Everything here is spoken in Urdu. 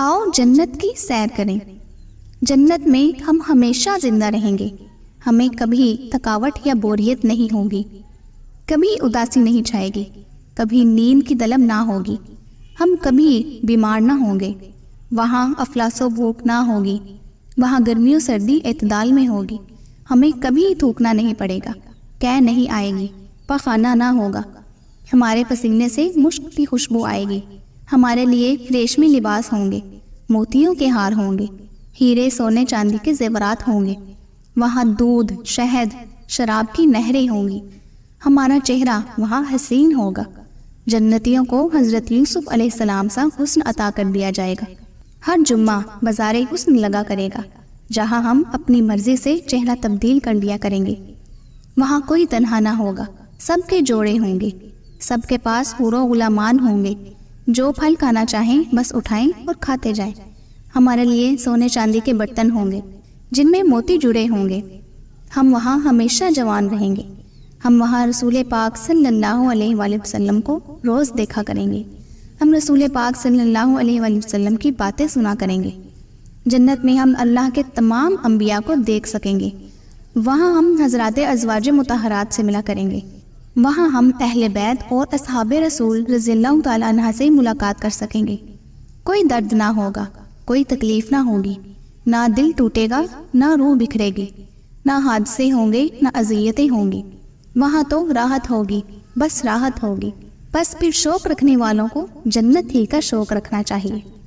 آؤ جنت کی سیر کریں۔ جنت میں ہم ہمیشہ زندہ رہیں گے، ہمیں کبھی تھکاوٹ یا بوریت نہیں ہوگی، کبھی اداسی نہیں چھائے گی، کبھی نیند کی طلب نہ ہوگی، ہم کبھی بیمار نہ ہوں گے۔ وہاں افلاس و بھوک نہ ہوگی، وہاں گرمی و سردی اعتدال میں ہوگی، ہمیں کبھی تھوکنا نہیں پڑے گا، قے نہیں آئے گی، پخانہ نہ ہوگا، ہمارے پسینے سے مشک کی خوشبو آئے گی، ہمارے لیے ریشمی لباس ہوں گے، موتیوں کے ہار ہوں گے، ہیرے سونے چاندی کے زیورات ہوں گے، وہاں دودھ شہد شراب کی نہریں ہوں گی، ہمارا چہرہ وہاں حسین ہوگا۔ جنتیوں کو حضرت یوسف علیہ السلام سا حسن عطا کر دیا جائے گا۔ ہر جمعہ بازار حسن لگا کرے گا، جہاں ہم اپنی مرضی سے چہرہ تبدیل کر لیا کریں گے۔ وہاں کوئی تنہا نہ ہوگا، سب کے جوڑے ہوں گے، سب کے پاس حور و غلامان ہوں گے، جو پھل کھانا چاہیں بس اٹھائیں اور کھاتے جائیں۔ ہمارے لیے سونے چاندی کے برتن ہوں گے جن میں موتی جڑے ہوں گے، ہم وہاں ہمیشہ جوان رہیں گے۔ ہم وہاں رسول پاک صلی اللہ علیہ وآلہ وسلم کو روز دیکھا کریں گے، ہم رسول پاک صلی اللہ علیہ وآلہ وسلم کی باتیں سنا کریں گے۔ جنت میں ہم اللہ کے تمام انبیاء کو دیکھ سکیں گے، وہاں ہم حضرات ازواج مطہرات سے ملا کریں گے، وہاں ہم اہل بیت اور اصحاب رسول رضی اللہ تعالیٰ عنہ سے ملاقات کر سکیں گے۔ کوئی درد نہ ہوگا، کوئی تکلیف نہ ہوگی، نہ دل ٹوٹے گا، نہ روح بکھرے گی، نہ حادثے ہوں گے، نہ اذیتیں ہوں گی۔ وہاں تو راحت ہوگی، بس راحت ہوگی۔ بس پھر شوق رکھنے والوں کو جنت ہی کا شوق رکھنا چاہیے۔